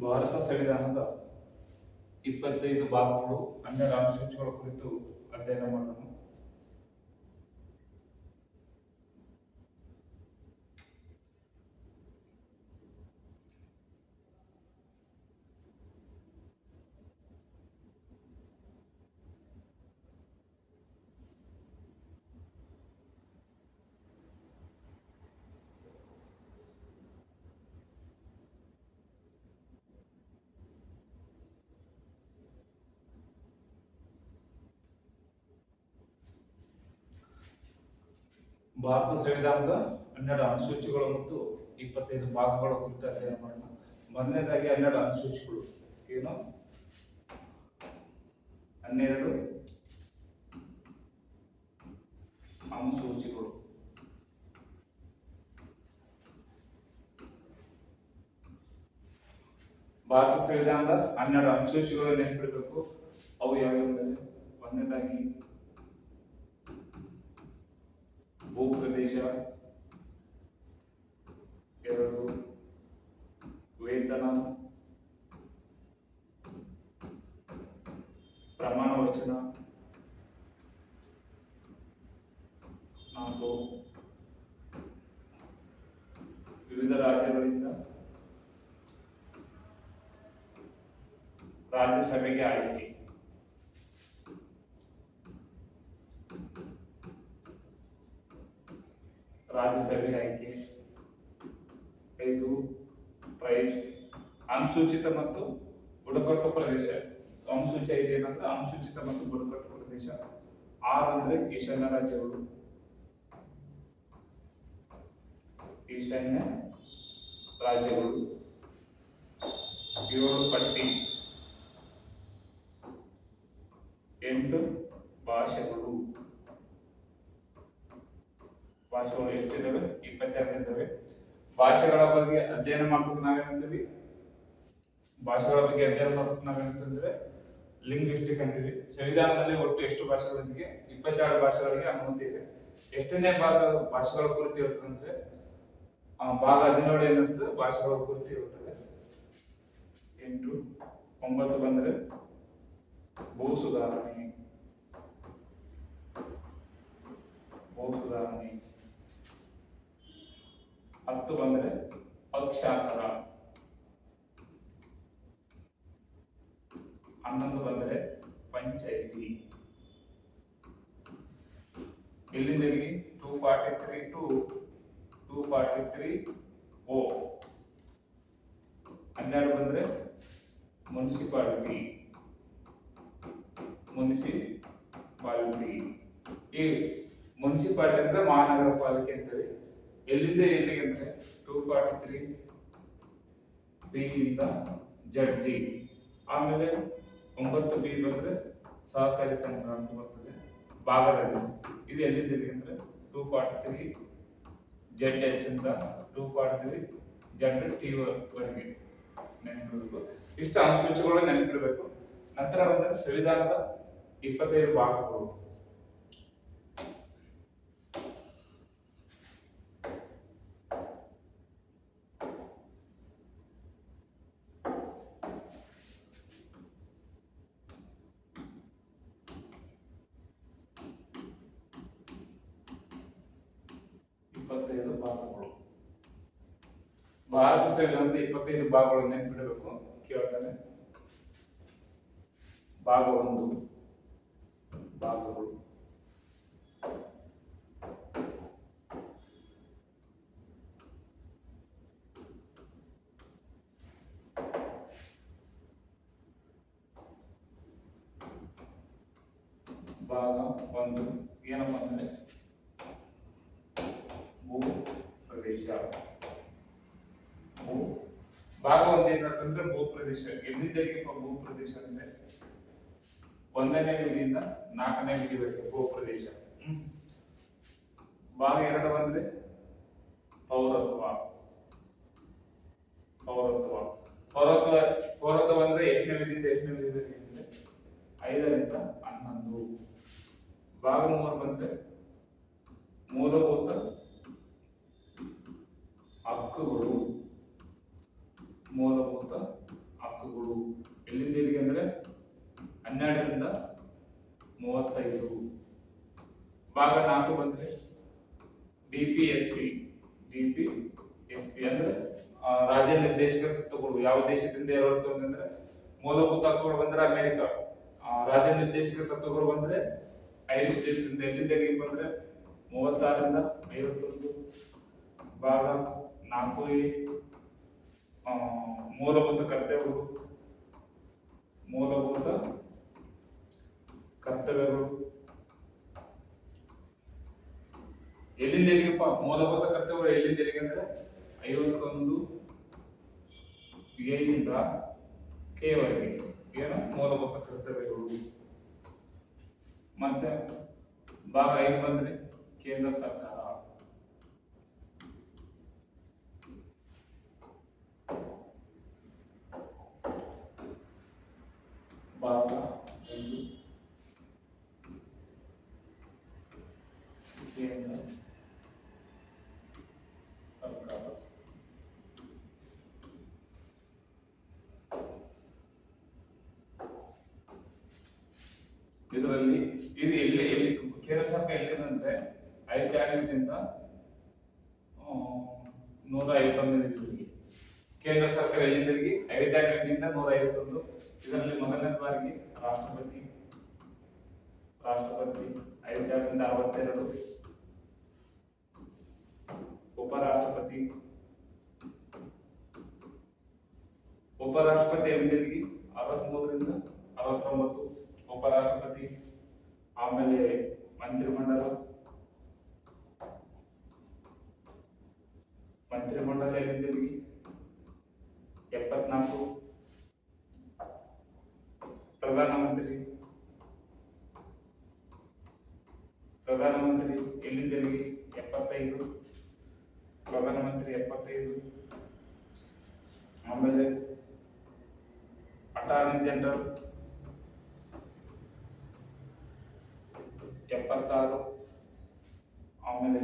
ಭಾರತ ಸಂವಿಧಾನದ 25 ಭಾಗಗಳು 12 ಅನುಸೂಚಿಗಳ ಕುರಿತು ಅಧ್ಯಯನ ಮಾಡೋಣ. ಭಾರತ ಸಂವಿಧಾನದ 12 ಅನುಸೂಚಿಗಳು ಮತ್ತು 25 ಭಾಗಗಳ ಕುರಿತು ಅಧ್ಯಯನ ಮಾಡೋಣ. ಮೊದಲನೇದಾಗಿ 12 ಅನುಸೂಚಿಗಳು ಏನು? 12 ಅನುಸೂಚಿಗಳು. ಭಾರತ ಸಂವಿಧಾನದ 12 ಅನುಸೂಚಿಗಳು ನೆನಪಿಡಬೇಕು. ಅವು ಯಾವ್ಯಾವ? ಒಂದನೇದಾಗಿ ಭೂಪ್ರದೇಶ, 2 ವೇತನ, ಪ್ರಮಾಣ ವಚನ, 4 ವಿವಿಧ ರಾಜ್ಯಗಳಿಂದ ರಾಜ್ಯಸಭೆಗೆ ಆಯ್ಕೆ, 5 ಟ್ರೈಬ್ಸ್, ಅನುಸೂಚಿತ ಮತ್ತು ಬುಡಕಟ್ಟು ಪ್ರದೇಶ. ಅನುಸೂಚಿ 5 ಏನಂದ್ರೆ ಅನುಸೂಚಿತ ಮತ್ತು ಬುಡಕಟ್ಟು ಪ್ರದೇಶ. 6 ಅಂದ್ರೆ ಈಶಾನ್ಯ ರಾಜ್ಯಗಳು, ಈಶಾನ್ಯ ರಾಜ್ಯಗಳು. 7 ಪಟ್ಟಿ, 8 ಭಾಷೆಗಳು. ಭಾಷೆಗಳು ಎಷ್ಟಿದ್ದಾವೆ? 22 ಇದ್ದಾವೆ. ಭಾಷೆಗಳ ಬಗ್ಗೆ ಅಧ್ಯಯನ ಮಾಡ್ಬೇಕು ನಾವೇನಂತೀವಿ? ಭಾಷೆಗಳ ಬಗ್ಗೆ ಅಧ್ಯಯನ ಮಾಡ್ಬೇಕು ನಾವೇನಂತಂದ್ರೆ ಲಿಂಗ್ವಿಸ್ಟಿಕ್ ಅಂತೀವಿ. ಸಂವಿಧಾನದಲ್ಲಿ ಒಟ್ಟು ಎಷ್ಟು ಭಾಷೆಗಳಿವೆ? 22 ಭಾಷೆಗಳಿಗೆ ಅನುಮತಿ ಇದೆ. ಎಷ್ಟನೇ ಭಾಗ ಭಾಷೆಗಳ ಕುರಿತು ಇರುತ್ತದೆ ಅಂದ್ರೆ ಭಾಗ 17 ಏನಿರ್ತದೆ ಭಾಷೆಗಳ ಕುರಿತು ಇರುತ್ತದೆ. 8 9 ಬಂದ್ರೆ ಭೂ ಸುಧಾರಣೆ, 10 ಬಂದ್ರೆ ಪಕ್ಷಾಂತರ, 11 ಬಂದ್ರೆ ಪಂಚಾಯಿತಿ. ಇಲ್ಲಿಂದ 243 ಟು 243 ಓ. 12 ಬಂದ್ರೆ ಮುನ್ಸಿಪಾಲಿಟಿ. ಈ ಮುನ್ಸಿಪಾಲಿಟಿ ಅಂದ್ರೆ ಮಹಾನಗರ ಪಾಲಿಕೆ ಅಂತೇಳಿ. ಎಲ್ಲಿಂದ ಎಲ್ಲಿಗೆ ಅಂದ್ರೆ 243 ಬಿ ಇಂದ ಜಡ್ಜಿ. ಆಮೇಲೆ 9 ಬಿ ಬಂದ್ರೆ ಸಹಕಾರಿ ಸಂಘ ಅಂತ ಬರ್ತದೆ ಭಾಗದಲ್ಲಿ. ಇದು ಎಲ್ಲಿಂದ ಎಲ್ಲಿಗೆ ಅಂದ್ರೆ 243 ಜೆಡ್ ಎಚ್ ಇಂದ 243 ಜೆಡ್ ಟಿ ವರೆಗೆ ನೆನಪಿಡಬೇಕು. ಇಷ್ಟು ಅನುಸೂಚಿಗಳು ನೆನಪಿಡಬೇಕು. ನಂತರ ಬಂದ್ರೆ ಸಂವಿಧಾನದ 25 ಭಾಗಗಳು. ಭಾರತ ಸಂವಿಧಾನದ 25 ಭಾಗಗಳು ನೆನಪಿಡಬೇಕು. ಕೇಳ್ತಾನೆ ಭಾಗ 1 ಭಾಗಗಳು. ಭಾಗ 1 ಏನಪ್ಪ ಅಂದ್ರೆ ಭೂ ಪ್ರದೇಶ. ಭಾಗ 1 ಏನಂತಂದ್ರೆ ಭೂ ಪ್ರದೇಶ. ಎಲ್ಲಿದ್ದರಿಗೆ ಭೂ ಪ್ರದೇಶ ಅಂದ್ರೆ 1ನೇ ವಿಧಿಯಿಂದ 4ನೇ ವಿಧಿವರೆಗೆ ಭೂ ಪ್ರದೇಶ. ಭಾಗ 2 ಬಂದ್ರೆ ಪೌರತ್ವ. ಬಂದ್ರೆ ಎಷ್ಟನೇ ವಿಧಿಯಿಂದ ಎಷ್ಟನೇ ವಿಧಿವರೆಗೆ ಅಂದ್ರೆ 5ರಿಂದ 11. ಭಾಗ 3 ಬಂದ್ರೆ ಮೂಲಭೂತ ಹಕ್ಕುಗಳು. ಎಲ್ಲಿಂದ ಎಲ್ಲಿಗೆ ಅಂದರೆ 12ರಿಂದ 35. ಭಾಗ 4 ಬಂದರೆ ಡಿಪಿಎಸ್ಪಿ ಅಂದ್ರೆ ರಾಜ್ಯ ನಿರ್ದೇಶಕ ತತ್ವಗಳು. ಯಾವ ದೇಶದಿಂದ ಯಾರು ಅಂದ್ರೆ ಮೂಲಭೂತ ಹಕ್ಕುಗಳು ಬಂದ್ರೆ ಅಮೆರಿಕ. ರಾಜ್ಯ ನಿರ್ದೇಶಕ ತತ್ವಗಳು ಬಂದ್ರೆ ಐರಿಷ್ ದೇಶದಿಂದ. ಎಲ್ಲಿಂದ ಎಲ್ಲಿಗೆ ಬಂದ್ರೆ 36ರಿಂದ 51. ಭಾಗ 4 ಮೂಲಭೂತ ಕರ್ತವ್ಯಗಳು ಎಲ್ಲಿಂದ ಎಲ್ಲಿಗೆಪ್ಪ? ಮೂಲಭೂತ ಕರ್ತವ್ಯಗಳು ಎಲ್ಲಿಂದ ಎಲ್ಲಿಗೆ ಅಂದ್ರೆ 51 ಯಿಂದ ಕೆವರೆಗೆ ಏನು ಮೂಲಭೂತ ಕರ್ತವ್ಯಗಳು. ಮತ್ತೆ ಭಾಗ 5 ಬಂದ್ರೆ ಕೇಂದ್ರ ಸರ್ಕಾರ. ಭಾಗ 5 ಕೇಂದ್ರ ಸರ್ಕಾರ. ಇದರಲ್ಲಿ ಇದು ಎಲ್ಲಿ ಕೇಂದ್ರ ಸರ್ಕಾರ ಎಲ್ಲಿದೆ 58ರಿಂದ 151. ಕೇಂದ್ರ ಸರ್ಕಾರ ಎಲ್ಲಿಂದ 58ರಿಂದ 151. ಇದರಲ್ಲಿ ಮೊದಲನೇ ಬಾರಿಗೆ ರಾಷ್ಟ್ರಪತಿ 52ರಿಂದ 62. ಉಪರಾಷ್ಟ್ರಪತಿ ಎಲ್ಲಿಂದ 63ರಿಂದ 69. ಉಪರಾಷ್ಟ್ರಪತಿ. ಆಮೇಲೆ ಮಂತ್ರಿಮಂಡಲ ಎಲ್ಲಿಂದ 74. ಪ್ರಧಾನಮಂತ್ರಿ ಎಲ್ಲಿಂದ 75. ಪ್ರಧಾನಮಂತ್ರಿ 75. ಆಮೇಲೆ ಅಟಾರ್ನಿ ಜನರಲ್ 76. ಆಮೇಲೆ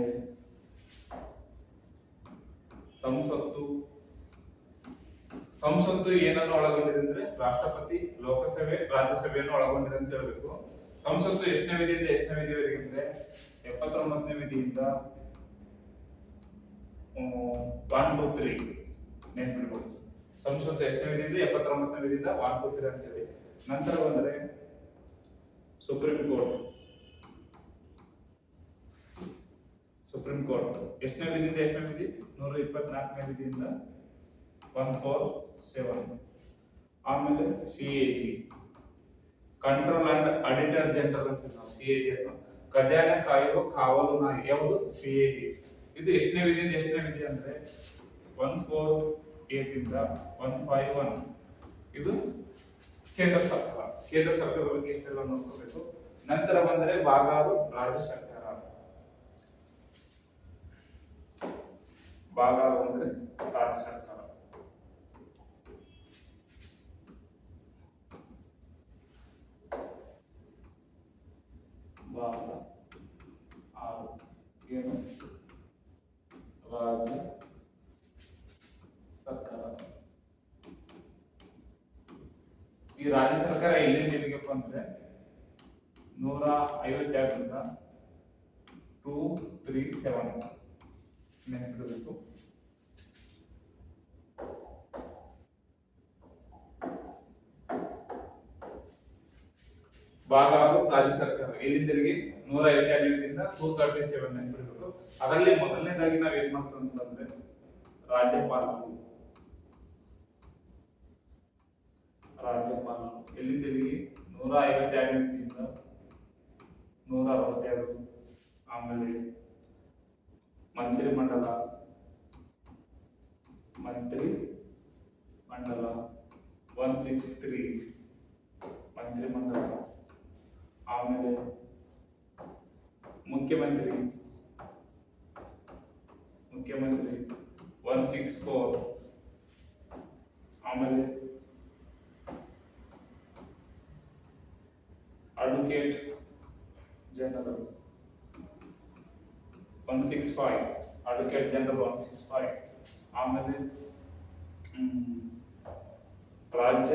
ಸಂಸತ್ತು ಏನನ್ನು ಒಳಗೊಂಡಿದೆ ಅಂದ್ರೆ ರಾಷ್ಟ್ರಪತಿ, ಲೋಕಸಭೆ, ರಾಜ್ಯಸಭೆಯನ್ನು ಒಳಗೊಂಡಿದೆ ಅಂತ ಹೇಳ್ಬೇಕು. ಸಂಸತ್ತು ಎಷ್ಟನೇ ವಿಧಿಯಿಂದ ಎಷ್ಟನೇ ವಿಧಿವರೆಗೆ ಅಂದ್ರೆ 79ನೇ ವಿಧಿಯಿಂದ 1 2 3 ನೆನ್ಪಿಡ್ಬೋದು. ಸಂಸತ್ತು ಎಷ್ಟನೇ ವಿಧಿಯಿಂದ 79ನೇ ವಿಧಿಯಿಂದ 1 2 3 ಅಂತೇಳಿ. ನಂತರ ಬಂದ್ರೆ ಸುಪ್ರೀಂ ಕೋರ್ಟ್ ಎಷ್ಟನೇ ವಿಧಿಯಿಂದ ಎಷ್ಟನೇ ವಿಧಿ? 124ನೇ ವಿಧಿಯಿಂದ 147. ಆಮೇಲೆ CAG control and auditor general ಅಂತ ನಾವು CAG ಅನ್ನು ಖಜಾನೆ ಕಾಯುವ ಕಾವಲು ನಾಯಿ. ಯಾವುದು? CAG. ಇದು ಎಷ್ಟನೇ ವಿಧಿಯಿಂದ ಎಷ್ಟನೇ ವಿಧಿ ಅಂದ್ರೆ 148ರಿಂದ 151. ಇದು ಕೇಂದ್ರ ಸರ್ಕಾರದ ಬಗ್ಗೆ ಇಷ್ಟೆಲ್ಲ ನೋಡ್ಕೋಬೇಕು. ನಂತರ ಬಂದರೆ ಭಾಗ 6 ರಾಜ್ಯ ಸರ್ಕಾರ. ಭಾಗ 6 ಅಂದ್ರೆ ರಾಜ್ಯ ಸರ್ಕಾರ. ಭಾಗ 6 ಏನು? ರಾಜ್ಯ ಸರ್ಕಾರ. ಈ ರಾಜ್ಯ ಸರ್ಕಾರ ಎಲ್ಲಿಂದ ಎಲ್ಲಿಗೆಪ್ಪ ಅಂದ್ರೆ 152ರಿಂದ 237 ನೆನಪಿಡಬೇಕು. ಭಾಗ 6 ರಾಜ್ಯ ಸರ್ಕಾರ ಎಲ್ಲಿಂದ 152ರಿಂದ 237 ನೆನಪಿಡಬೇಕು. ಅದರಲ್ಲಿ ಮೊದಲನೇದಾಗಿ ನಾವು ಏನ್ ಮಾಡ್ತೀವಿ ಅಂತಂದ್ರೆ ರಾಜ್ಯಪಾಲರು ಎಲ್ಲಿಂದ 152ರಿಂದ 162. ಆಮೇಲೆ ಮಂತ್ರಿಮಂಡಲ 163 ಮಂತ್ರಿಮಂಡಲ. ಆಮೇಲೆ ಮುಖ್ಯಮಂತ್ರಿ 164. ಆಮೇಲೆ ಅಡ್ವೊಕೇಟ್ ಜನರಲ್ 165. Advocate general 165. ಆಮೇಲೆ ರಾಜ್ಯ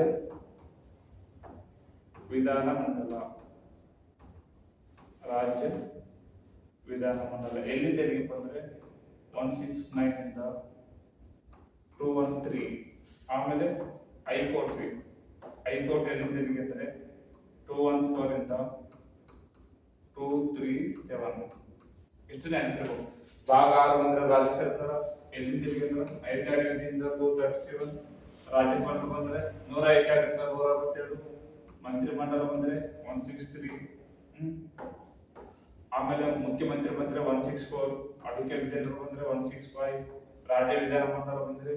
ವಿಧಾನಮಂಡಲ, ರಾಜ್ಯ ವಿಧಾನಮಂಡಲ ಎಲ್ಲಿಂದ ಎಲ್ಲಿಗೆ ಬಂದ್ರೆ 169 ಇಂದ 213. ಆಮೇಲೆ ಹೈಕೋರ್ಟ್ ಹೈಕೋರ್ಟ್ ಎಲ್ಲಿಂದ ಎಲ್ಲಿಗೆ ಅಂದ್ರೆ 214 ಇಂದ 237. ಎಷ್ಟು ನೆನಪಿರ್ಬೋದು. ಭಾಗ 6 ಬಂದ್ರೆ ರಾಜ್ಯ ಸರ್ಕಾರ ಎಲ್ಲಿಂದ ಎಲ್ಲಿಗೆ ಅಂದ್ರೆ 532 ಇಂದ 237. ರಾಜ್ಯಪಾಲರು ಬಂದ್ರೆ 152 ಇಂದ 167. ಮಂತ್ರಿಮಂಡಲ ಬಂದ್ರೆ 163. ಆಮೇಲೆ ಮುಖ್ಯಮಂತ್ರಿ ಬಂದ್ರೆ 164. ಅಡ್ವೊಕೇಟ್ ಜನರಲ್ ಬಂದ್ರೆ 165. ರಾಜ್ಯ ವಿಧಾನಮಂಡಲ ಬಂದ್ರೆ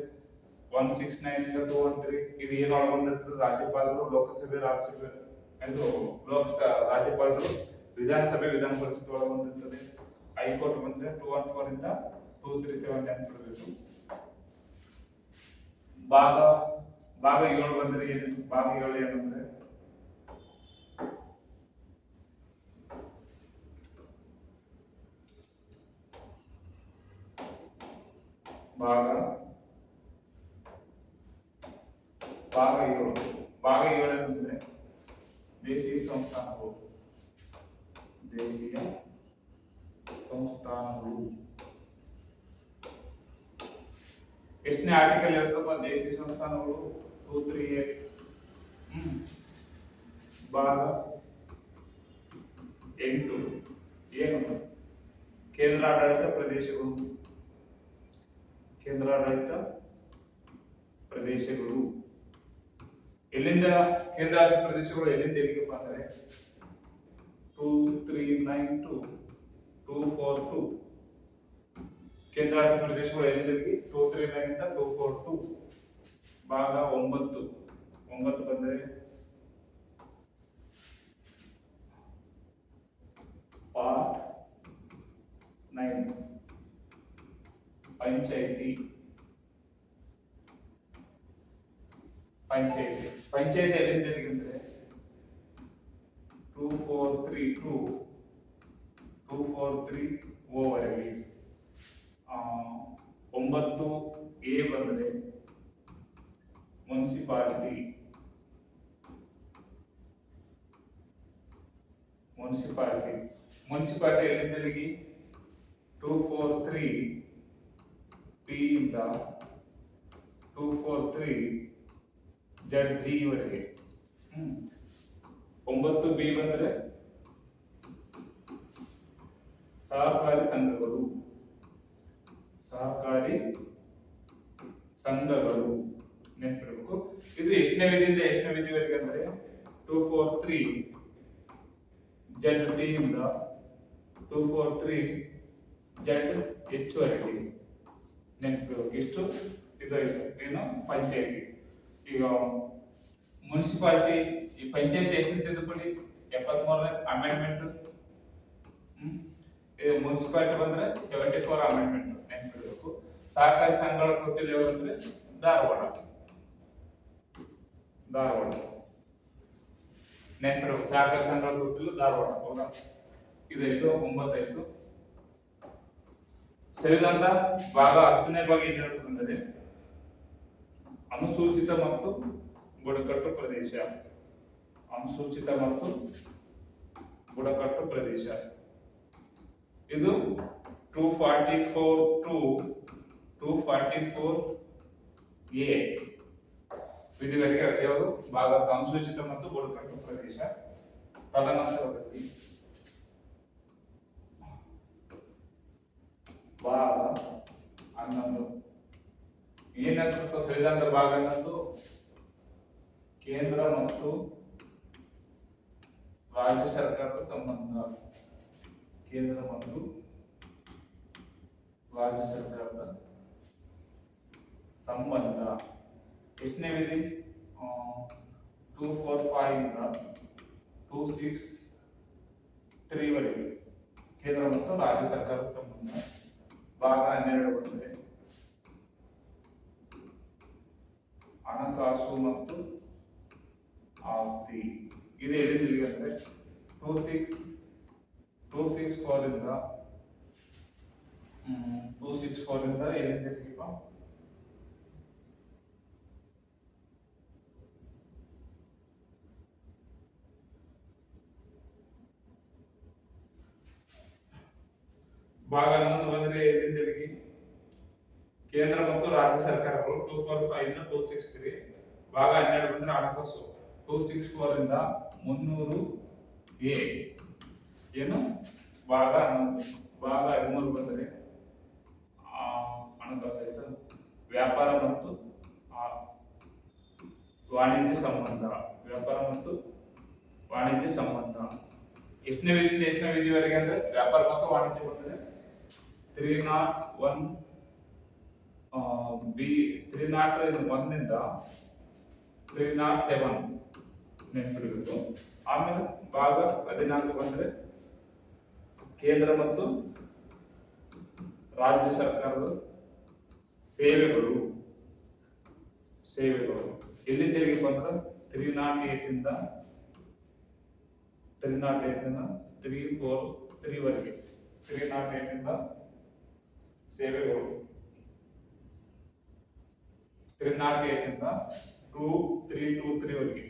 169 ಇಂದ 213. ಇದು ಏನು ಒಳಗೊಂಡಿರ್ತದೆ? ರಾಜ್ಯಪಾಲರು, ಲೋಕಸಭೆ, ರಾಜ್ಯಸಭೆ, ಇದು ರಾಜ್ಯಪಾಲರು, ವಿಧಾನಸಭೆ, ವಿಧಾನ ಪರಿಷತ್ ಒಳಗೊಂಡಿರ್ತದೆ. ಹೈಕೋರ್ಟ್ ಬಂದ್ರೆ 214 ಇಂದ 237 ನೆನಪಿಡಬೇಕು. ಭಾಗ 7 ಬಂದ್ರೆ ಏನು? ಭಾಗ 7 ಏನಂದ್ರೆ ಭಾಗ 7 ಅಂದ್ರೆ ದೇಶೀಯ ಸಂಸ್ಥಾನಗಳು. ಎಷ್ಟನೇ ಆರ್ಟಿಕಲ್ ಇರ್ತಪ್ಪ ದೇಶೀಯ ಸಂಸ್ಥಾನಗಳು? 238. ಭಾಗ 8 ಏನು? ಕೇಂದ್ರಾಡಳಿತ ಪ್ರದೇಶಗಳು. ಎಲ್ಲಿಂದ ಕೇಂದ್ರಾಡಳಿತ ಪ್ರದೇಶಗಳು ಎಲ್ಲಿಂದ ಎಲ್ಲಿಗೆ ಬಂದರೆ 239 to 242. ಕೇಂದ್ರಾಡಳಿತ ಪ್ರದೇಶಗಳು ಎಲ್ಲಿಂದ 239 ಇಂದ 242. ಭಾಗ 9 ಬಂದರೆ ಪಾರ್ಟ್ 9 ಪಂಚಾಯಿತಿ ಎಲ್ಲಿಂದ ಎಲ್ಲಿಗೆ ಅಂದ್ರೆ 243 ಓವರೆಗೆ. 9A ಬಂದರೆ ಮುನ್ಸಿಪಾಲಿಟಿ ಎಲ್ಲಿಂದ ಎಲ್ಲಿಗೆ 243 P ಇಂದ 243 ZG ವರೆಗೆ. 9B ಬಂದ್ರೆ ಸಹಕಾರಿ ಸಂಘಗಳು ನೆನಪಿರಬೇಕು. ಇದು ಎಷ್ಟನೇ ವಿಧಿಯಿಂದ ಎಷ್ಟನೇ ವಿಧಿವರೆಗೆ ಅಂದ್ರೆ 243 ZD ಇಂದ 243 ZH ವರೆಗೆ ನೆನಪಿರಬೇಕು. ಇಷ್ಟು ಇದು ಏನು ಪಂಚಾಯತಿ. ಈಗ ಮುನ್ಸಿಪಾಲಿಟಿ, ಈ ಪಂಚಾಯತಿ ಎಷ್ಟು ತಿದ್ದುಪಡಿ 73ನೇ ಅಮೆಂಡ್ಮೆಂಟ್. ಮುನ್ಸಿಪಾಲಿಟಿ ಬಂದ್ರೆ 74 ಅಮೆಂಡ್ಮೆಂಟ್ ನೆನಪಿಡಬೇಕು. ಸಹಕಾರಿ ಸಂಘಗಳ ತೊಟ್ಟಿಲು ಯಾವಂದ್ರೆ ಧಾರವಾಡ ನೆನಪಿಡಬೇಕು. ಸಹಕಾರಿ ಸಂಘಗಳ ತೊಟ್ಟಿಲು ಧಾರವಾಡ. ಹೌದಾ? ಇದು 9. ಸಂವಿಧಾನದ ಭಾಗ 10ನೇ ಭಾಗ ಏನ್ ಹೇಳ್ತದಂದ್ರೆ ಅನುಸೂಚಿತ ಮತ್ತು ಬುಡಕಟ್ಟು ಪ್ರದೇಶ. ಇದು 244 to 244A ವಿಧಿವರೆಗೆ ಯಾವುದು? ಭಾಗ ಅನುಸೂಚಿತ ಮತ್ತು ಬುಡಕಟ್ಟು ಪ್ರದೇಶ. ತದನಂತರದಲ್ಲಿ ಭಾಗ 11 ಏನಾಗ್ತದೆ? ಸಂವಿಧಾನದ ಭಾಗ 11 ಕೇಂದ್ರ ಮತ್ತು ರಾಜ್ಯ ಸರ್ಕಾರದ ಸಂಬಂಧ. ಎಷ್ಟನೇ ವಿಧಿ? 245 ಇಂದ 263 ವರೆಗೆ ಕೇಂದ್ರ ಮತ್ತು ರಾಜ್ಯ ಸರ್ಕಾರದ ಸಂಬಂಧ. ಭಾಗ 12 ಬಂದರೆ ಹಣಕಾಸು ಮತ್ತು ಆಸ್ತಿ. ಇದು ಎಲ್ಲಿಂದ ಅಂದ್ರೆ 264 ಇಂದ 264 ಎಲ್ಲಿಂದ ಭಾಗ 11 ಬಂದ್ರೆ ಎಲ್ಲಿಂದೆಲ್ಲಿಗೆ ಕೇಂದ್ರ ಮತ್ತು ರಾಜ್ಯ ಸರ್ಕಾರಗಳು 245 ಇಂದ 263. ಭಾಗ 12 ಬಂದ್ರೆ ಹಣಕಾಸು 264 ಇಂದ 300 ಎ ಏನು ಭಾಗ 11. ಭಾಗ 13 ಬಂದರೆ ಹಣಕಾಸು ಆಯ್ತು. ವ್ಯಾಪಾರ ಮತ್ತು ವಾಣಿಜ್ಯ ಸಂಬಂಧ. ವ್ಯಾಪಾರ ಮತ್ತು ವಾಣಿಜ್ಯ ಸಂಬಂಧ ಎಷ್ಟನೇ ವಿಧಿಯಿಂದ ಎಷ್ಟನೇ ವಿಧಿವರೆಗೆ ಅಂದ್ರೆ ವ್ಯಾಪಾರ ಮತ್ತು ವಾಣಿಜ್ಯ ಬಂದರೆ 301 ಬಿ 301 ನಿಂದ 307 ನೆನಪಿಡಬೇಕು. ಆಮೇಲೆ ಭಾಗ 14 ಬಂದರೆ ಕೇಂದ್ರ ಮತ್ತು ರಾಜ್ಯ ಸರ್ಕಾರದ ಸೇವೆಗಳು ಎಲ್ಲಿ ತೆರಿಗೆ ಬಂದ್ರೆ 308 ಇಂದ 343 ವರೆಗೆ 308 ಇಂದ ಸೇವೆಗಳು 308 ಇಂದ 323 ವರೆಗೆ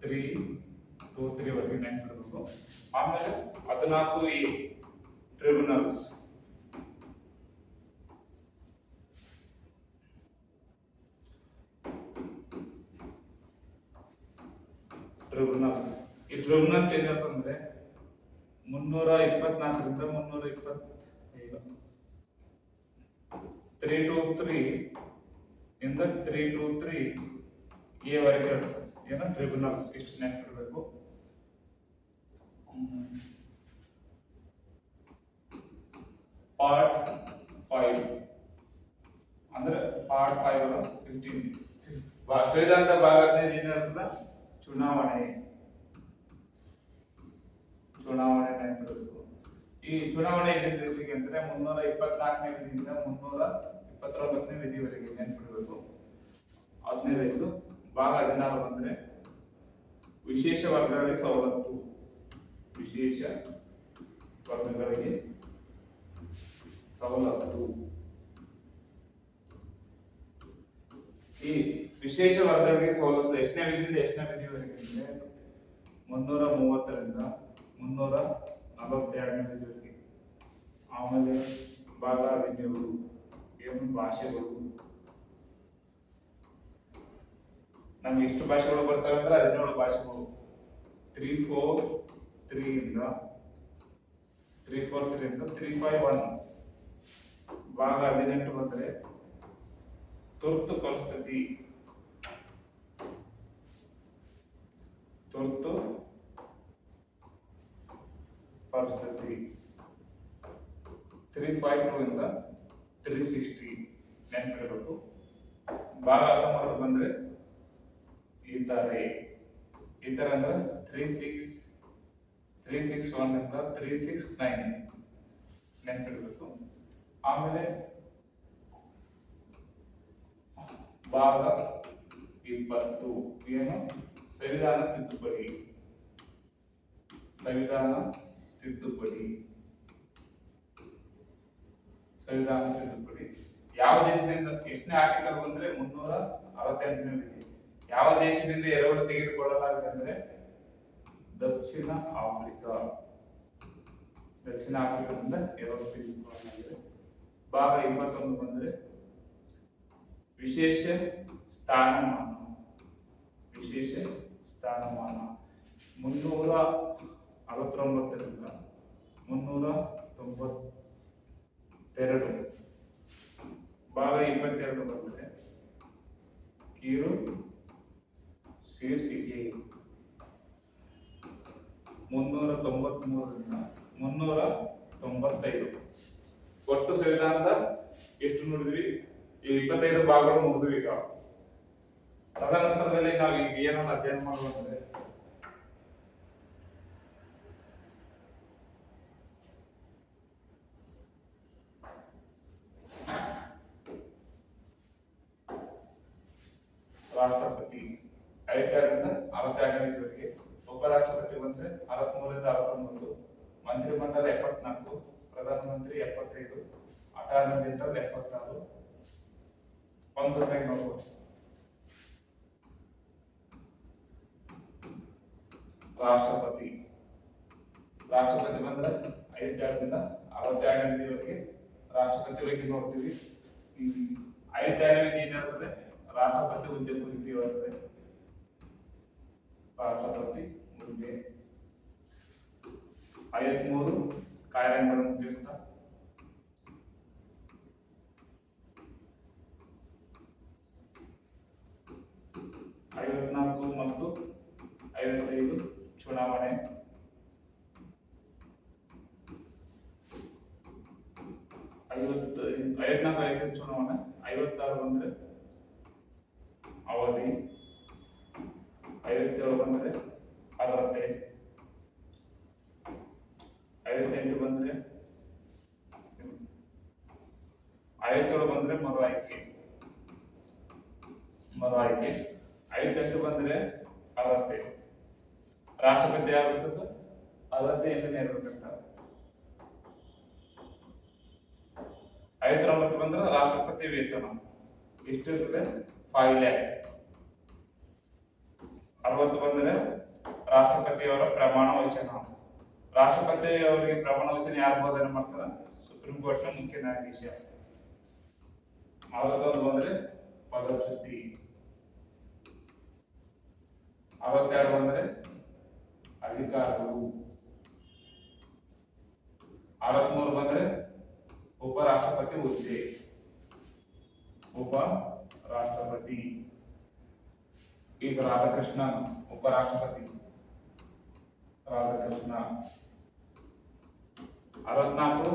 323 ವರೆಗೆ ನೆನಪಿಡಬೇಕು. ಆಮೇಲೆ 14 ಈ ಟ್ರಿಬ್ಯುನಲ್ಸ್ ಈ ಟ್ರಿಬ್ಯುನಲ್ಸ್ ಏನಂತಂದ್ರೆ 324 ರಿಂದ 325 323 ಇಂದ 323 ಎ ವರೆಗೆ ಏನು ಟ್ರಿಬ್ಯುನಲ್ಸ್ ಇಷ್ಟು ನೆನಪಿಡಬೇಕು. ಪಾರ್ಟ್ 5 ಅಂದ್ರೆ ಪಾರ್ಟ್ 5 ಅಲ್ಲ 15 ಸಂವಿಧಾನದ ಭಾಗ 15 ಏನಿರ್ತದ ಚುನಾವಣೆ ನೆನಪಿಡಬೇಕು. ಈ ಚುನಾವಣೆ ಎಲ್ಲಿಗೆ ಅಂದ್ರೆ 324ನೇ ವಿಧಿಯಿಂದ 329ನೇ ವಿಧಿವರೆಗೆ ನೆನಪಿಡಬೇಕು. 15 ಭಾಗ 16 ಬಂದ್ರೆ ವಿಶೇಷ ವರ್ಗಗಳಿಗೆ ಸವಲತ್ತು. ವಿಶೇಷ ವರ್ಗಗಳಿಗೆ ಸವಲತ್ತು. ಈ ವಿಶೇಷ ವರ್ಗಗಳಿಗೆ ಸವಲತ್ತು ಎಷ್ಟನೇ ವಿಧಿಯಿಂದ ಎಷ್ಟನೇ ವಿಧಿವರೆಗೆ ಅಂದ್ರೆ 330 ರಿಂದ 342ನೇ ವಿಧಿವರೆಗೆ. ಆಮೇಲೆ ಭಾಗ 17 ಏನು ಭಾಷೆಗಳು. ನಮ್ಗೆ ಎಷ್ಟು ಭಾಷೆಗಳು ಬರ್ತವೆ ಅಂದ್ರೆ 17 ಭಾಷೆಗಳು. 343 ಇಂದ 351 ಭಾಗ 18 ಬಂದ್ರೆ ತುರ್ತು ಪರಿಸ್ಥಿತಿ. 352 ಇಂದ 360 ನೆನಪಿಡಬೇಕು. ಭಾಗ 19 ಬಂದ್ರೆ ಈ ತರ ಅಂದ್ರೆ 361 ಇಂದ 369 ನೆನಪಿಡಬೇಕು. ಆಮೇಲೆ ಭಾಗ 20 ಏನು ಸಂವಿಧಾನ ತಿದ್ದುಪಡಿ. ಯಾವ ದೇಶದಿಂದ ಎಷ್ಟನೇ ಆರ್ಟಿಕಲ್ ಬಂದ್ರೆ 368ನೇ ವಿಧಿ. ಯಾವ ದೇಶದಿಂದ ಎರವಲು ತೆಗೆದುಕೊಳ್ಳಲಾಗಿದೆ ಅಂದ್ರೆ ದಕ್ಷಿಣ ಆಫ್ರಿಕಾದಿಂದ ಎರವಲು ತೆಗೆದುಕೊಳ್ಳಲಾಗಿದೆ. ಭಾಗ 21 ಬಂದ್ರೆ ವಿಶೇಷ ಸ್ಥಾನಮಾನ. 369 ರಿಂದ 392. ಭಾಗ 22 ಬಂದ್ರೆ ಕಿರು ಶೀರ್ಷಿಕೆ. 393 ರಿಂದ 395. ಒಟ್ಟು ಸಂವಿಧಾನದ ಎಷ್ಟು ನೋಡಿದ್ವಿ? ಈ 25 ಭಾಗಗಳು ಮುಗಿದ್ವಿ. ಈಗ ತದನಂತರದಲ್ಲಿ ನಾವು ಈಗ ಏನನ್ನ ಅಧ್ಯಯನ ಮಾಡುವಂದ್ರೆ ರಾಷ್ಟ್ರಪತಿ 52ರಿಂದ 62ವರೆಗೆ. ಉಪರಾಷ್ಟ್ರಪತಿ ಬಂದ್ರೆ 63ರಿಂದ 69. ಮಂತ್ರಿಮಂಡಲ 74. ಪ್ರಧಾನಮಂತ್ರಿ 75. Attorney general 76. ಒಂದು ನೋಡ್ಬೋದು. ರಾಷ್ಟ್ರಪತಿ ಬಂದ್ರೆ 52ರಿಂದ 62ನೇ ವಿಧಿವರೆಗೆ ರಾಷ್ಟ್ರಪತಿ ಬಗ್ಗೆ ನೋಡ್ತೀವಿ. ಈ 52ನೇ ವಿಧಿ ಏನಿರ್ತದೆ ರಾಷ್ಟ್ರಪತಿ ಹುದ್ದೆ ಕುರಿತು ಇರುತ್ತದೆ. ರಾಷ್ಟ್ರಪತಿ ಹುದ್ದೆ 53 ಕಾರ್ಯಾಂಗದ ಮುಖ್ಯಸ್ಥ 54 ಮತ್ತು 55 ಚುನಾವಣೆ 54 ಚುನಾವಣೆ 56 ಬಂದ್ರೆ ಅವಧಿ 57 ಬಂದ್ರೆ ಅರ್ಹತೆ 58 ಬಂದ್ರೆ 57 ಬಂದ್ರೆ ಮರು ಆಯ್ಕೆ 58 ಬಂದ್ರೆ ಅರ್ಹತೆ. ರಾಷ್ಟ್ರಪತಿ ಯಾರು ಅರ್ಹತೆಯನ್ನು ನೆರವೇರಿಸ್ತಾರೆ. 59 ಬಂದ್ರೆ ರಾಷ್ಟ್ರಪತಿ ವೇತನ ಎಷ್ಟಿರ್ತದೆ 5 lakh. 60 ಬಂದ್ರೆ ರಾಷ್ಟ್ರಪತಿಯವರ ಪ್ರಮಾಣ ವಚನ. ರಾಷ್ಟ್ರಪತಿ ಅವರಿಗೆ ಪ್ರಮಾಣ ವಚನ ಯಾರು ಬೋಧನೆ ಮಾಡ್ತಾರೆ? ಸುಪ್ರೀಂ ಕೋರ್ಟ್ ನ ಮುಖ್ಯ ನ್ಯಾಯಾಧೀಶ. 61 ಬಂದ್ರೆ ಪದಚ್ಯುತಿ. 62 ಬಂದ್ರೆ ಅಧಿಕಾರಗಳು. 63 ಬಂದ್ರೆ ಉಪರಾಷ್ಟ್ರಪತಿ ಹುದ್ದೆ. ಉಪರಾಷ್ಟ್ರಪತಿ ಈಗ ರಾಧಾಕೃಷ್ಣ ಉಪರಾಷ್ಟ್ರಪತಿ ರಾಧಾಕೃಷ್ಣ. 64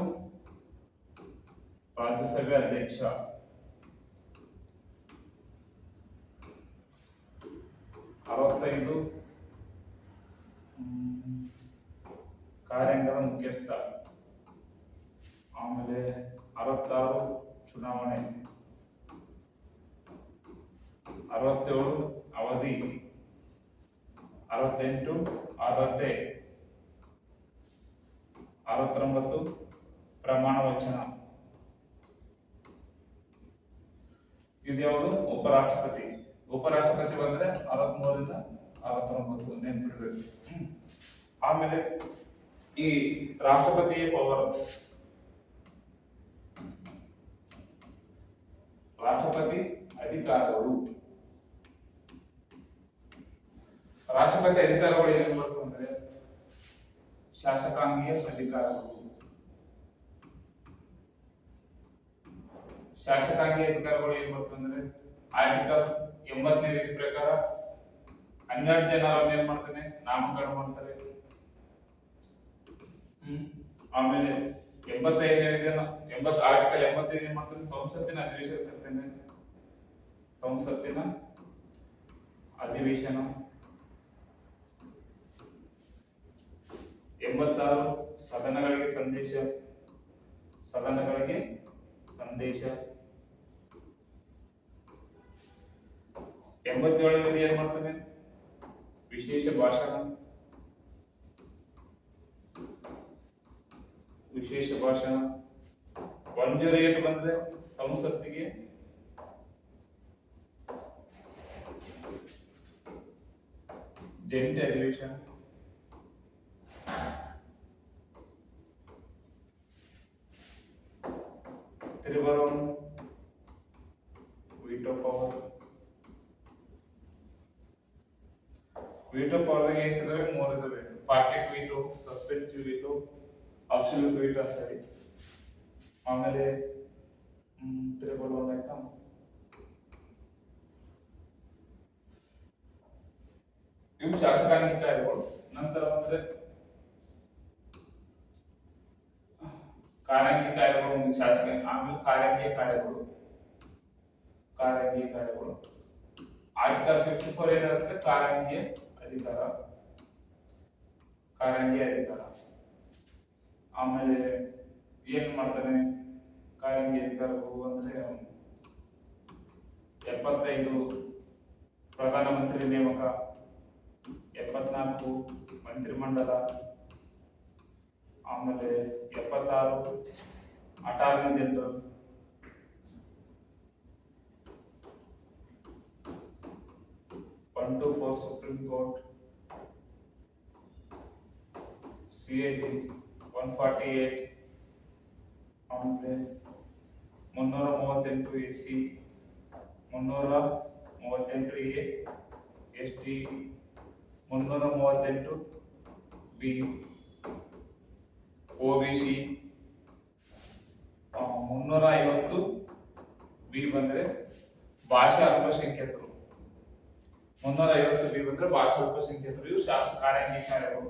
ರಾಜ್ಯಸಭೆ ಅಧ್ಯಕ್ಷ. 65 ಕಾರ್ಯಾಂಗದ ಮುಖ್ಯಸ್ಥ. ಆಮೇಲೆ 66 ಚುನಾವಣೆ. 67 ಅವಧಿ. 68 ಅರ್ಹತೆ. 69 ಪ್ರಮಾಣ ವಚನ. ಇದು ಯಾವುದು? ಉಪರಾಷ್ಟ್ರಪತಿ. ಉಪರಾಷ್ಟ್ರಪತಿ ಬಂದ್ರೆ 63ರಿಂದ 69 ನೆನಪಿಡಬೇಕು. ಆಮೇಲೆ ಈ ರಾಷ್ಟ್ರಪತಿಯ ಪವರ್. ರಾಷ್ಟ್ರಪತಿ ಅಧಿಕಾರಗಳು. ರಾಷ್ಟ್ರಪತಿ ಅಧಿಕಾರಗಳು ಏನು ಬರ್ತಂದ್ರೆ ಶಾಸಕಾಂಗೀಯ ಅಧಿಕಾರಗಳು. ಶಾಸಕಾಂಗೀಯ ಅಧಿಕಾರಗಳು ಏನು ಬರ್ತಂದ್ರೆ ಆರ್ಟಿಕಲ್ 80ನೇ ವಿಧಿ ಪ್ರಕಾರ 12 ಜನರನ್ನು ಏನ್ ಮಾಡ್ತಾನೆ? ನಾಮಕರಣ ಮಾಡ್ತಾರೆ. ಆಮೇಲೆ 85ನೇ ವಿಧಿನ ಆರ್ಟಿಕಲ್ 85 ಏನ್ ಮಾಡ್ತಾನೆ? ಸಂಸತ್ತಿನ ಅಧಿವೇಶನ ಕರ್ತೇನೆ. ಸಂಸತ್ತಿನ ಅಧಿವೇಶನ. 86 ಸದನಗಳಿಗೆ ಸಂದೇಶ. 87ನೇ ವಿಧಿ ಏನ್ ಮಾಡ್ತಾನೆ? ವಿಶೇಷ ಭಾಷಣ. 108 ಬಂದ್ರೆ ಸಂಸತ್ತಿಗೆ ಜಂಟಿ ಅಧಿವೇಶನ. 3 वीटो पावर. वीटो पावर ಎಷ್ಟಿದಾವೆ? 3 ಇದಾವೆ. Pocket veto, suspensive veto, absolute veto ಅಂತ ಹೇಳಿ. ಆಮೇಲೆ 3 ಆಯ್ತಾ? ಇವು ಶಾಸಕಾಂಗೀಯ ಕಾರ್ಯಗಳು. ನಂತರ ಬಂದ್ರೆ ಕಾರ್ಯಾಂಗೀಯ ಕಾರ್ಯಗಳು. ಶಾಸಕ ಆಮೇಲೆ ಕಾರ್ಯಾಂಗೀಯ ಕಾರ್ಯಗಳು. ಆರ್ಟಿಕಲ್ 54 ಏನಿರುತ್ತೆ? ಕಾರ್ಯಾಂಗೀಯ ಅಧಿಕಾರ. ಆಮೇಲೆ ಏನ್ ಮಾಡ್ತಾನೆ ಕಾರ್ಯಾಂಗೀಯ ಅಧಿಕಾರಗಳು ಅಂದ್ರೆ 75 ಪ್ರಧಾನಮಂತ್ರಿ ನೇಮಕ. 74 ಮಂತ್ರಿಮಂಡಲ. ಆಮೇಲೆ 76 attorney general. 124 supreme court. CAG 148 ಆಮೇಲೆ 338 AC, 338 A, ST, 338 B, OBC, 350 B ಬಂದ್ರೆ ಭಾಷಾ ಅಲ್ಪಸಂಖ್ಯಾತರು, 350 B ಬಂದ್ರೆ ಭಾಷಾ ಅಲ್ಪಸಂಖ್ಯಾತರು, ಇವು ಶಾಸಕ ಕಾರ್ಯಾಂಗೀಕಾರಗಳು.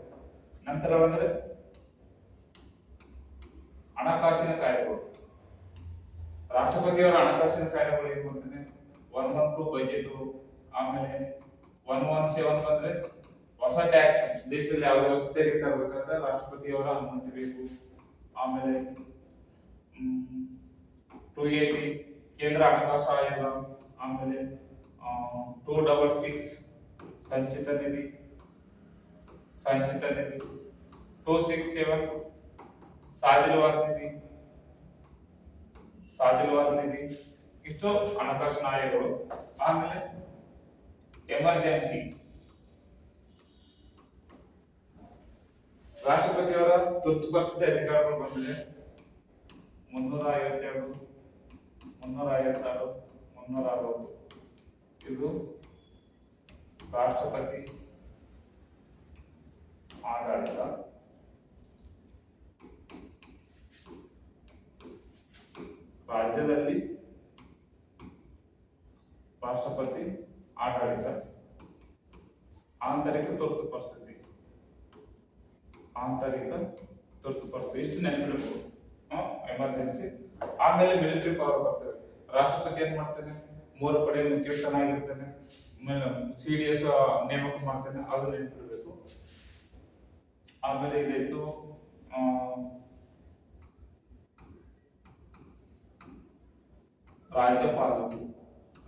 ನಂತರ ಬಂದ್ರೆ ಹಣಕಾಸಿನ ಕಾರ್ಯಗಳು. ರಾಷ್ಟ್ರಪತಿಯವರ ಹಣಕಾಸಿನ ಕಾರ್ಯಗಳು ಏನು ಅಂತಂದ್ರೆ 112 ಬಜೆಟ್, ಆಮೇಲೆ 117 ಬಂದ್ರೆ ಹೊಸ ಟ್ಯಾಕ್ಸ್, ದೇಶದಲ್ಲಿ ಯಾವುದೇ ಹೊಸ ತೆರಿಗೆ ತರಬೇಕಾದ್ರೆ ರಾಷ್ಟ್ರಪತಿಯವರ ಅನುಮತಿ ಬೇಕು. ಆಮೇಲೆ 280 ಕೇಂದ್ರ ಹಣಕಾಸು ಆಯೋಗ, ಆಮೇಲೆ 266 ಸಂಚಿತ ನಿಧಿ, 267 ಸಾದಿಲುವಾದ ನಿಧಿ, ಇಷ್ಟು ಹಣಕಾಸಿನ ಆಯೋಗಗಳು. ಆಮೇಲೆ ಎಮರ್ಜೆನ್ಸಿ, ರಾಷ್ಟ್ರಪತಿಯವರ ತುರ್ತು ಪರಿಸ್ಥಿತಿ ಅಧಿಕಾರಗಳು ಬಂದಿದೆ 352, 356, 360. ಇದು ರಾಷ್ಟ್ರಪತಿ ಆಡಳಿತ. ರಾಜ್ಯದಲ್ಲಿ ರಾಷ್ಟ್ರಪತಿ ಆಡಳಿತ. ಆಂತರಿಕ ತುರ್ತು ಪರಿಸ್ಥಿತಿ, ಇಷ್ಟು ನೆನಪಿಡಬೇಕು. ಎಮರ್ಜೆನ್ಸಿ. ಆಮೇಲೆ ಮಿಲಿಟರಿ ಪವರ್ ಬರ್ತವೆ. ರಾಷ್ಟ್ರಪತಿ ಏನ್ ಮಾಡ್ತಾನೆ, 3 ಪಡೆ ಮುಖ್ಯಸ್ಥನಾಗಿರ್ತಾನೆ, CDS ನೇಮಕ ಮಾಡ್ತಾನೆ, ಅದು ನೆನಪಿಡಬೇಕು. ಆಮೇಲೆ ಇದಾಯ್ತು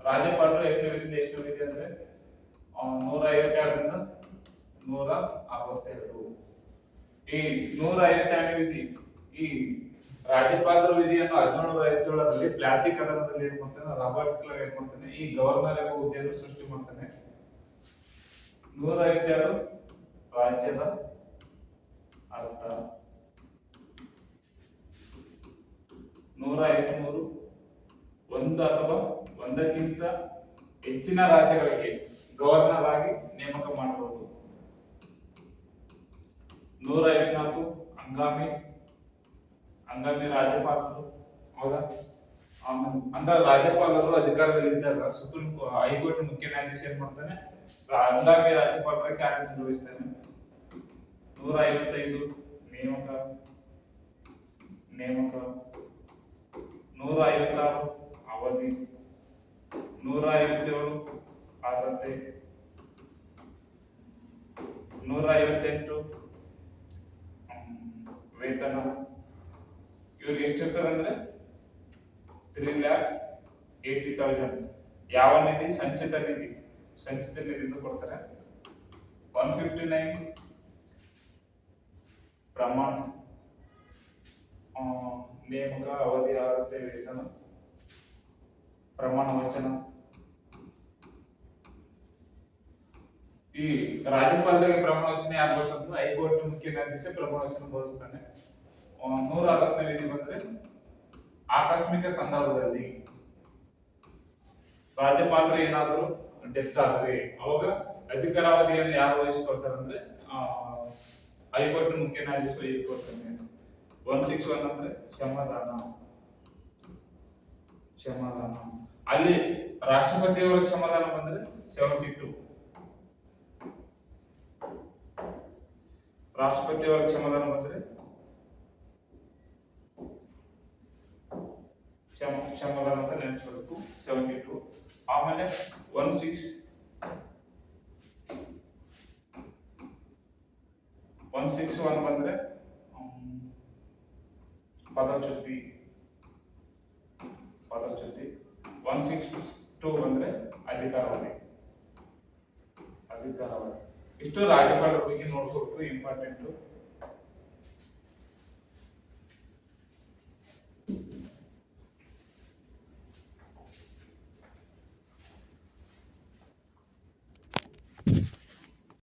ರಾಜ್ಯಪಾಲರು ಎಷ್ಟು ವಿಧಿ ಅಂದ್ರೆ 152ರಿಂದ 162. ಈ 152ನೇ ವಿಧಿ, ಈ ರಾಜ್ಯಪಾಲರ ವಿಧಿಯನ್ನು 1757ರಲ್ಲಿ ಪ್ಲಾಸಿ ಕದನದಲ್ಲಿ ಏನ್ ಮಾಡ್ತಾನೆ, ರಾಬರ್ಟ್ ಕ್ಲೈವ್ ಏನ್ ಮಾಡ್ತಾನೆ, ಈ ಗವರ್ನರ್ ಎಂಬ ಹುದ್ದೆಯನ್ನು ಸೃಷ್ಟಿ ಮಾಡ್ತಾನೆ. 152 ರಾಜ್ಯದ ಅರ್ಥ. 153 ಒಂದು ಅಥವಾ ಒಂದಕ್ಕಿಂತ ಹೆಚ್ಚಿನ ರಾಜ್ಯಗಳಿಗೆ ಗವರ್ನರ್ ಆಗಿ ನೇಮಕ ಮಾಡಬಹುದು. 154 ಹಂಗಾಮಿ ರಾಜ್ಯಪಾಲರು. ಹೌದಾ? ಅಂದ್ರೆ ರಾಜ್ಯಪಾಲರು ಅಧಿಕಾರದಲ್ಲಿದ್ದಾಗ ಹೈಕೋರ್ಟ್ ಮುಖ್ಯ ನ್ಯಾಯಾಧೀಶ ಏನ್ ಮಾಡ್ತಾನೆ, ಹಂಗಾಮಿ ರಾಜ್ಯಪಾಲರ ಕಾರ್ಯನಿರ್ವಹಿಸ್ತಾನೆ. 155 ನೇಮಕ. 156 ಅವಧಿ. 157 ಅರ್ಹತೆ. 158 ವೇತನ. ಇವ್ರಿಗೆ ಎಷ್ಟಿರ್ತಾರೆ ಅಂದ್ರೆ 3,80,000. ಯಾವ ನಿಧಿ? ಸಂಚಿತ ನಿಧಿಯಿಂದ ಕೊಡ್ತಾರೆ. 159 ಪ್ರಮಾಣ, ನೇಮಕ, ಅವಧಿ, ಅರ್ಹತೆ, ವೇತನ, ಪ್ರಮಾಣ ವಚನ. ಈ ರಾಜ್ಯಪಾಲರಿಗೆ ಪ್ರಮಾಣ ವಚನ ಯಾರು ಬೋಧಿಸ್ತಂದ್ರೆ ಹೈಕೋರ್ಟ್ ಮುಖ್ಯ ನ್ಯಾಯಾಧೀಶ ಪ್ರಮಾಣ ವಚನ ಬೋಧಿಸ್ತಾನೆ. 160ನೇ ವಿಧಿ ಬಂದ್ರೆ ಆಕಸ್ಮಿಕ ಸಂದರ್ಭದಲ್ಲಿ ರಾಜ್ಯಪಾಲರು ಏನಾದರೂ ಡೆತ್ ಆದ್ರೆ ಅವಾಗ ಅಧಿಕಾರಾವಧಿಯನ್ನು ಯಾರು ವಹಿಸಿಕೊಳ್ತಾರೆ ಅಂದ್ರೆ ಹೈಕೋರ್ಟ್ ಮುಖ್ಯ ನ್ಯಾಯಾಧೀಶ ವಹಿಸಿಕೊಳ್ತಾನೆ. 161 ಅಂದ್ರೆ ಕ್ಷಮಾದಾನ. ಅಲ್ಲಿ ರಾಷ್ಟ್ರಪತಿಯವರ ಕ್ಷಮಾದಾನ ಬಂದ್ರೆ 72. ರಾಷ್ಟ್ರಪತಿಯವರ ಕ್ಷಮಾದಾನ ಬಂದ್ರೆ ಕ್ಷಮಾದಾನ ಅಂತ ನೆನೆಸ್ಬೇಕು, 72. ಆಮೇಲೆ 161 ಬಂದ್ರೆ ಪದಚ್ಯುತಿ. 162 ಬಂದ್ರೆ ಅಧಿಕಾರಾವಧಿ. ಇಷ್ಟು ರಾಜ್ಯಪಾಲರ ಬಗ್ಗೆ ನೋಡ್ಕೋಬೇಕು, ಇಂಪಾರ್ಟೆಂಟ್.